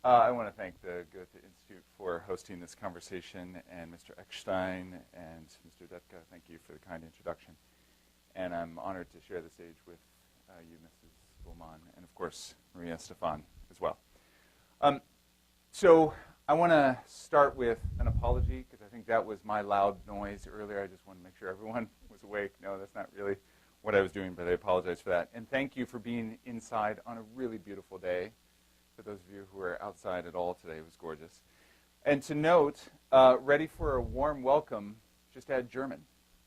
I want to thank the Goethe Institute for hosting this conversation, and Mr. Eckstein and Mr. Detka, thank you for the kind introduction. And I'm honored to share the stage with you, Mrs. Ullman, and of course, Maria Stefan as well. So I want to start with an apology, because I think that was my loud noise earlier. I just want to make sure everyone was awake. No, that's not really what I was doing, but I apologize for that. And thank you for being inside on a really beautiful day. For those of you who are outside at all today, it was gorgeous. And to note, ready for a warm welcome, just add German.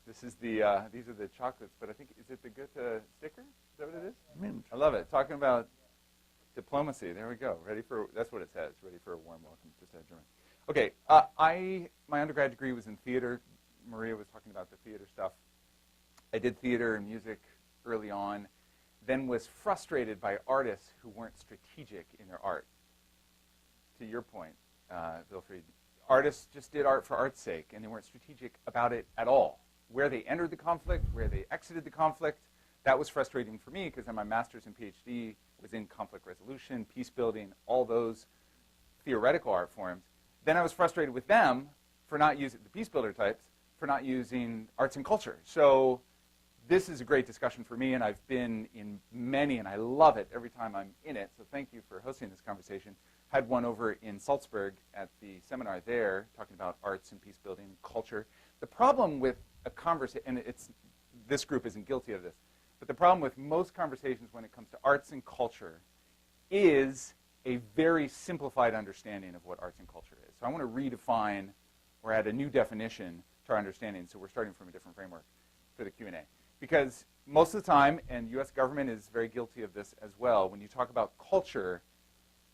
This is the, these are the chocolates, but I think, is it the Goethe sticker? Is that what it is? Mint. I love it. Talking about diplomacy. There we go. Ready for, that's what it says. Ready for a warm welcome, just add German. Okay, my undergrad degree was in theater. Maria was talking about the theater stuff. I did theater and music early on, then was frustrated by artists who weren't strategic in their art. To your point, Wilfried, artists just did art for art's sake, and they weren't strategic about it at all. Where they entered the conflict, where they exited the conflict, that was frustrating for me, because then my master's and PhD was in conflict resolution, peace building, all those theoretical art forms. Then I was frustrated with them for not using, the peace builder types, for not using arts and culture. So this is a great discussion for me, and I've been in many, and I love it every time I'm in it. So thank you for hosting this conversation. Had one over in Salzburg at the seminar there, talking about arts and peace building and culture. The problem with a conversation, and this group isn't guilty of this, but the problem with most conversations when it comes to arts and culture is a very simplified understanding of what arts and culture is. So I want to redefine or add a new definition to our understanding, so we're starting from a different framework for the Q&A. Because most of the time, and U.S. government is very guilty of this as well, when you talk about culture,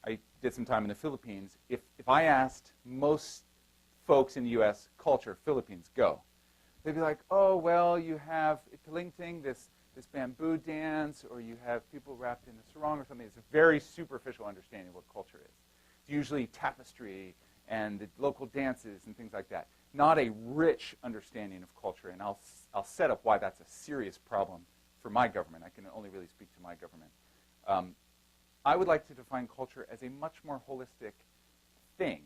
I did some time in the Philippines, if I asked most folks in the U.S. culture, Philippines, go, they'd be like, oh, well, you have Italingting, this bamboo dance, or you have people wrapped in a sarong or something. It's a very superficial understanding of what culture is. It's usually tapestry and the local dances and things like that. Not a rich understanding of culture, and I'll set up why that's a serious problem for my government. I can only really speak to my government. I would like to define culture as a much more holistic thing.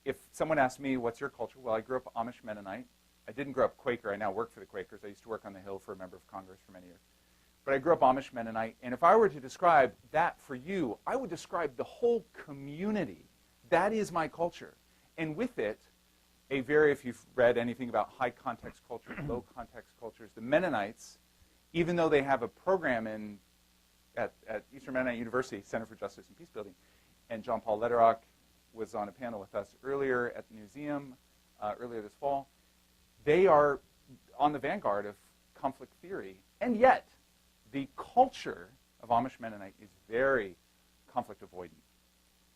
If someone asked me, what's your culture? Well, I grew up Amish Mennonite. I didn't grow up Quaker. I now work for the Quakers. I used to work on the Hill for a member of Congress for many years. But I grew up Amish Mennonite, and if I were to describe that for you, I would describe the whole community. That is my culture. And with it, if you've read anything about high context cultures, low context cultures, the Mennonites, even though they have a program at Eastern Mennonite University, Center for Justice and Peacebuilding, and John Paul Lederach was on a panel with us earlier at the museum, earlier this fall, they are on the vanguard of conflict theory, and yet the culture of Amish Mennonite is very conflict avoidant.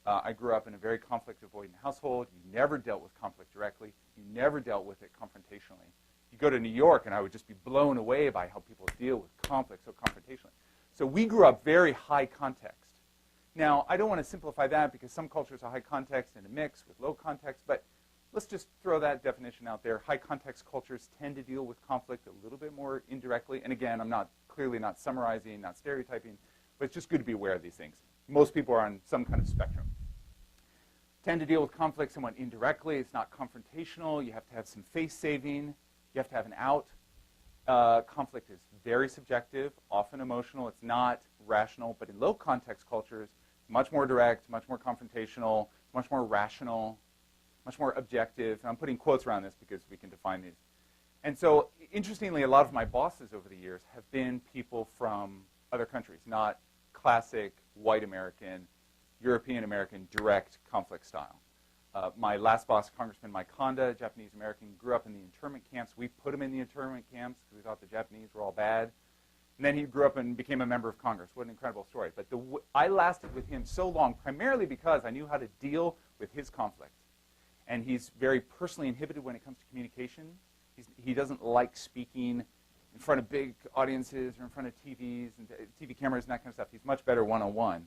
I grew up in a very conflict-avoidant household. You never dealt with conflict directly. You never dealt with it confrontationally. You go to New York, and I would just be blown away by how people deal with conflict so confrontationally. So we grew up very high context. Now, I don't want to simplify that because some cultures are high context and a mix with low context, but let's just throw that definition out there. High context cultures tend to deal with conflict a little bit more indirectly. And again, I'm clearly not summarizing, not stereotyping, but it's just good to be aware of these things. Most people are on some kind of spectrum. Tend to deal with conflict somewhat indirectly. It's not confrontational. You have to have some face saving. You have to have an out. Conflict is very subjective, often emotional. It's not rational. But in low context cultures, much more direct, much more confrontational, much more rational, much more objective. And I'm putting quotes around this because we can define these. And so, interestingly, a lot of my bosses over the years have been people from other countries, not classic white American, European American direct conflict style. My last boss, Congressman Mike Honda, Japanese American, grew up in the internment camps. We put him in the internment camps because we thought the Japanese were all bad. And then he grew up and became a member of Congress. What an incredible story. But I lasted with him so long, primarily because I knew how to deal with his conflict. And he's very personally inhibited when it comes to communication. He doesn't like speaking in front of big audiences or in front of TVs and TV cameras and that kind of stuff. He's much better one-on-one.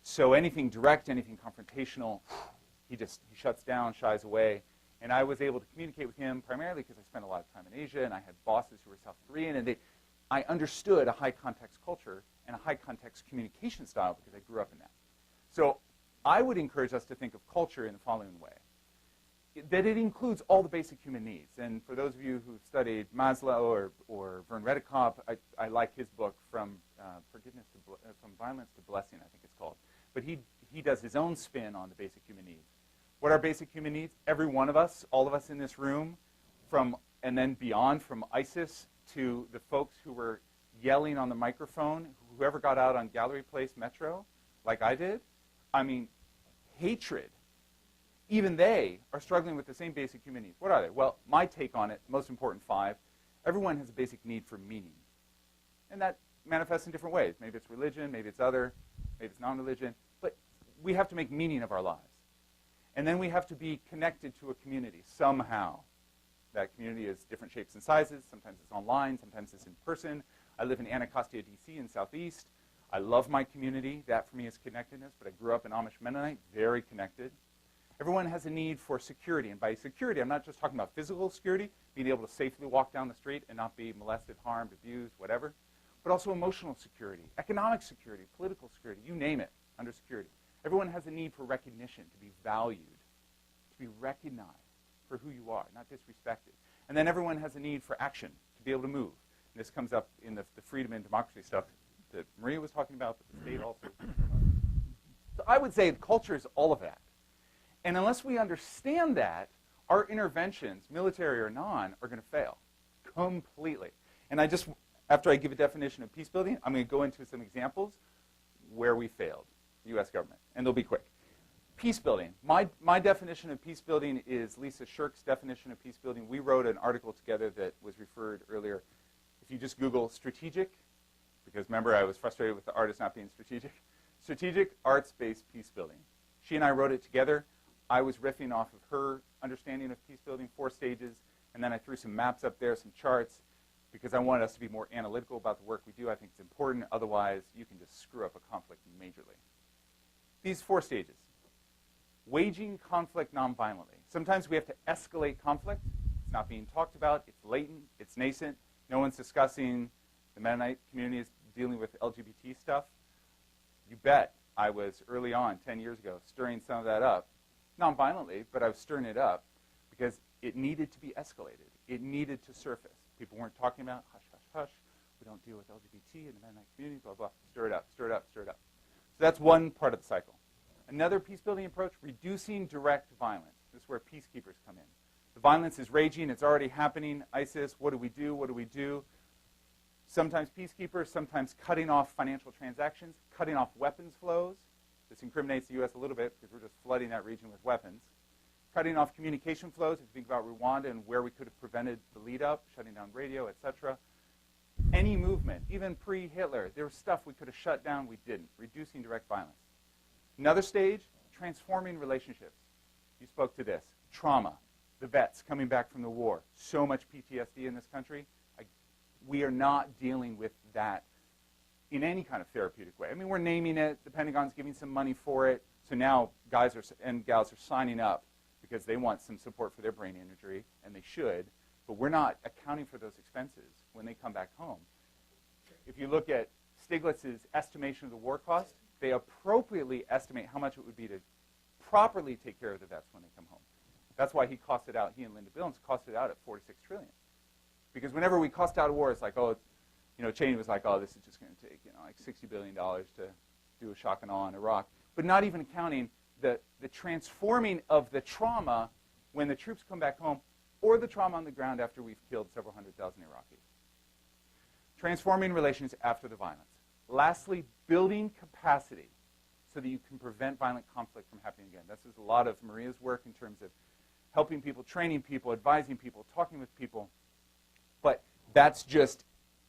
So anything direct, anything confrontational, he shuts down, shies away. And I was able to communicate with him primarily because I spent a lot of time in Asia, and I had bosses who were South Korean, and I understood a high context culture and a high context communication style because I grew up in that. So I would encourage us to think of culture in the following way. That it includes all the basic human needs. And for those of you who've studied Maslow or Vern Redekop, I like his book, From Violence to Blessing, I think it's called. But he does his own spin on the basic human needs. What are basic human needs? Every one of us, all of us in this room, and then beyond, from ISIS to the folks who were yelling on the microphone, whoever got out on Gallery Place Metro, like I did, I mean, hatred. Even they are struggling with the same basic human needs. What are they? Well, my take on it, most important 5, everyone has a basic need for meaning. And that manifests in different ways. Maybe it's religion, maybe it's other, maybe it's non-religion. But we have to make meaning of our lives. And then we have to be connected to a community somehow. That community is different shapes and sizes. Sometimes it's online, sometimes it's in person. I live in Anacostia, D.C. in Southeast. I love my community. That for me is connectedness. But I grew up in Amish Mennonite, very connected. Everyone has a need for security. And by security, I'm not just talking about physical security, being able to safely walk down the street and not be molested, harmed, abused, whatever, but also emotional security, economic security, political security, you name it, under security. Everyone has a need for recognition, to be valued, to be recognized for who you are, not disrespected. And then everyone has a need for action, to be able to move. And this comes up in the freedom and democracy stuff that Maria was talking about, but the state also. So I would say culture is all of that. And unless we understand that, our interventions, military or non, are going to fail completely. And after I give a definition of peacebuilding, I'm going to go into some examples where we failed, the U.S. government, and they'll be quick. Peacebuilding. My definition of peacebuilding is Lisa Shirk's definition of peacebuilding. We wrote an article together that was referred earlier. If you just Google strategic, because remember I was frustrated with the artist not being strategic arts-based peacebuilding. She and I wrote it together. I was riffing off of her understanding of peacebuilding, 4 stages, and then I threw some maps up there, some charts, because I wanted us to be more analytical about the work we do. I think it's important. Otherwise, you can just screw up a conflict majorly. These 4 stages. Waging conflict nonviolently. Sometimes we have to escalate conflict. It's not being talked about. It's latent. It's nascent. No one's discussing the Mennonite community is dealing with LGBT stuff. You bet I was early on, 10 years ago, stirring some of that up. Nonviolently, but I was stirring it up because it needed to be escalated. It needed to surface. People weren't talking about, hush, hush, hush. We don't deal with LGBT in the Mennonite community, blah, blah. Stir it up, stir it up, stir it up. So that's one part of the cycle. Another peacebuilding approach, reducing direct violence. This is where peacekeepers come in. The violence is raging. It's already happening. ISIS, what do we do? What do we do? Sometimes peacekeepers, sometimes cutting off financial transactions, cutting off weapons flows. This incriminates the U.S. a little bit because we're just flooding that region with weapons. Cutting off communication flows, if you think about Rwanda and where we could have prevented the lead-up, shutting down radio, etc. Any movement, even pre-Hitler, there was stuff we could have shut down, we didn't. Reducing direct violence. Another stage, transforming relationships. You spoke to this. Trauma. The vets coming back from the war. So much PTSD in this country. We are not dealing with that in any kind of therapeutic way. I mean, we're naming it. The Pentagon's giving some money for it. So now guys and gals are signing up because they want some support for their brain injury, and they should. But we're not accounting for those expenses when they come back home. If you look at Stiglitz's estimation of the war cost, they appropriately estimate how much it would be to properly take care of the vets when they come home. That's why he costed out, he and Linda Billings costed out at $46 trillion. Because whenever we cost out a war, it's like, oh, Cheney was like, oh, this is just going to take, like $60 billion to do a shock and awe in Iraq. But not even counting the transforming of the trauma when the troops come back home, or the trauma on the ground after we've killed several 100,000 Iraqis. Transforming relations after the violence. Lastly, building capacity so that you can prevent violent conflict from happening again. This is a lot of Maria's work in terms of helping people, training people, advising people, talking with people. But that's just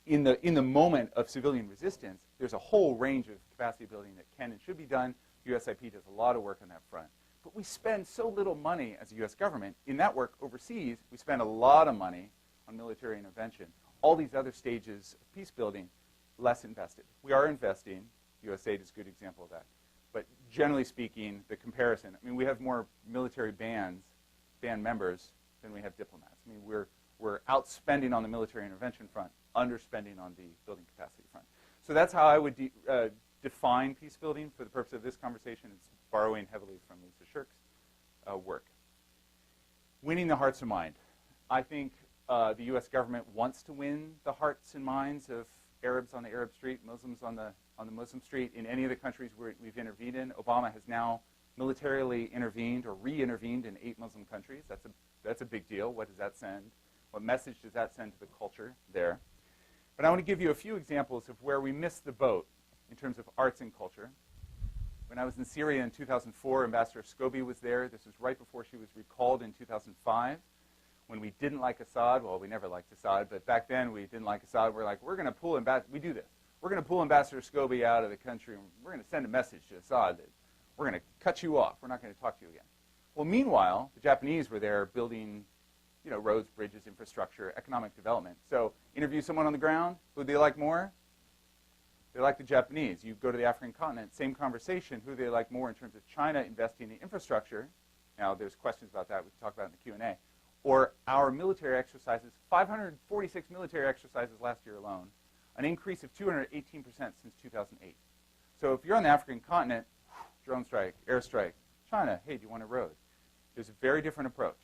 in the moment of civilian resistance. There's a whole range of capacity building that can and should be done. USIP does a lot of work on that front. But we spend so little money as a U.S. government. In that work overseas, we spend a lot of money on military intervention. All these other stages of peace building, less invested. We are investing. USAID is a good example of that. But generally speaking, the comparison, I mean, we have more military band members than we have diplomats. I mean, we're outspending on the military intervention front, underspending on the building capacity front. So that's how I would define peacebuilding for the purpose of this conversation. It's borrowing heavily from Lisa Shirk's work. Winning the hearts and minds. I think the U.S. government wants to win the hearts and minds of Arabs on the Arab street, Muslims on the Muslim street in any of the countries where we've intervened in. Obama has now militarily intervened or re-intervened in 8 Muslim countries. That's a big deal. What does that send? What message does that send to the culture there? But I want to give you a few examples of where we missed the boat in terms of arts and culture. When I was in Syria in 2004, Ambassador Scobie was there. This was right before she was recalled in 2005. When we didn't like Assad, well, we never liked Assad, but back then we didn't like Assad. We're like, we're going to pull we do this. We're going to pull Ambassador Scobie out of the country, and we're going to send a message to Assad that we're going to cut you off. We're not going to talk to you again. Well, meanwhile, the Japanese were there building, roads, bridges, infrastructure, economic development. So interview someone on the ground. Who do they like more? They like the Japanese. You go to the African continent, same conversation. Who do they like more in terms of China investing in infrastructure? Now, there's questions about that we can talk about in the Q&A. Or our military exercises, 546 military exercises last year alone, an increase of 218% since 2008. So if you're on the African continent, drone strike, airstrike. China, hey, do you want a road? There's a very different approach.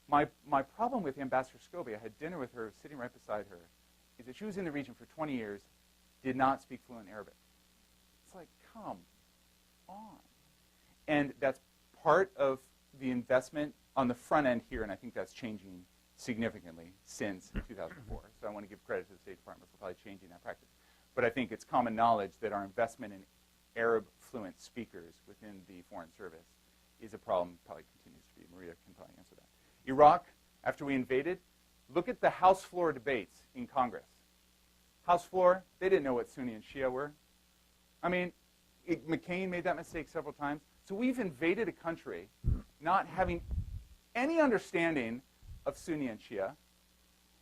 My problem with Ambassador Scobie, I had dinner with her, sitting right beside her, is that she was in the region for 20 years, did not speak fluent Arabic. It's like, come on. And that's part of the investment on the front end here, and I think that's changing significantly since 2004. So I want to give credit to the State Department for probably changing that practice. But I think it's common knowledge that our investment in Arab fluent speakers within the Foreign Service is a problem, probably continues to be. Maria can probably answer that. Iraq, after we invaded, look at the House floor debates in Congress. House floor, they didn't know what Sunni and Shia were. I mean, McCain made that mistake several times. So we've invaded a country not having any understanding of Sunni and Shia.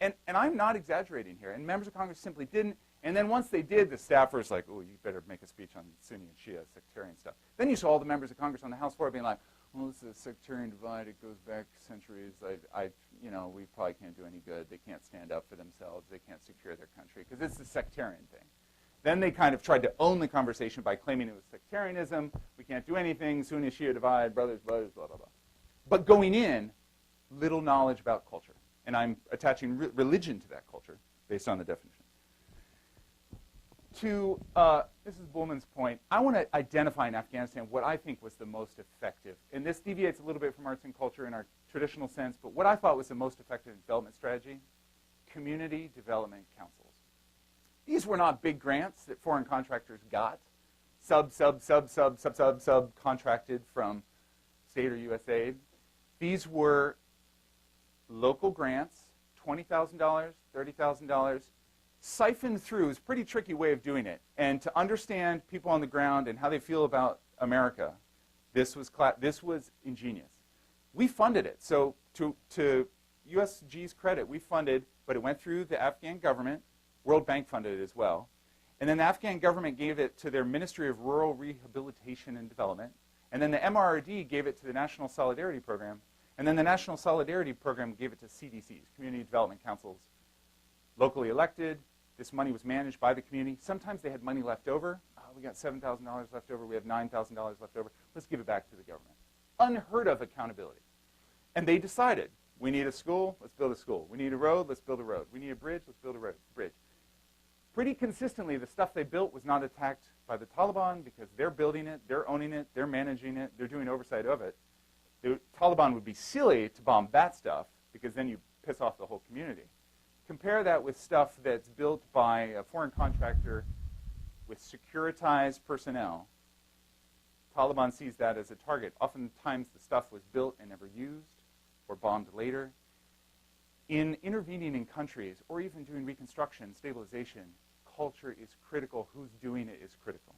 And I'm not exaggerating here. And members of Congress simply didn't. And then once they did, the staffers like, oh, you better make a speech on Sunni and Shia sectarian stuff. Then you saw all the members of Congress on the House floor being like, well, this is a sectarian divide. It goes back centuries. We probably can't do any good. They can't stand up for themselves. They can't secure their country because it's a sectarian thing. Then they kind of tried to own the conversation by claiming it was sectarianism. We can't do anything. Sunni Shia divide, brothers, blah, blah, blah. But going in, little knowledge about culture. And I'm attaching religion to that culture based on the definition. To Mrs. Bullman's point, I want to identify in Afghanistan what I think was the most effective. And this deviates a little bit from arts and culture in our traditional sense, but what I thought was the most effective development strategy, community development councils. These were not big grants that foreign contractors got, subcontracted from state or USAID. These were local grants, $20,000, $30,000, siphoned through. It's a pretty tricky way of doing it. And to understand people on the ground and how they feel about America, this was ingenious. We funded it. So to USG's credit, we funded, but it went through the Afghan government. World Bank funded it as well. And then the Afghan government gave it to their Ministry of Rural Rehabilitation and Development. And then the MRRD gave it to the National Solidarity Program. And then the National Solidarity Program gave it to CDCs, Community Development Councils, locally elected. This money was managed by the community. Sometimes they had money left over. We got $7,000 left over. We have $9,000 left over. Let's give it back to the government. Unheard of accountability. And they decided, we need a school, let's build a school. We need a road, let's build a road. We need a bridge, let's build a bridge. Pretty consistently, the stuff they built was not attacked by the Taliban because they're building it, they're owning it, they're managing it, they're doing oversight of it. The Taliban would be silly to bomb that stuff because then you piss off the whole community. Compare that with stuff that's built by a foreign contractor with securitized personnel. Taliban sees that as a target. Oftentimes the stuff was built and never used or bombed later. In intervening in countries or even doing reconstruction, stabilization, culture is critical. Who's doing it is critical.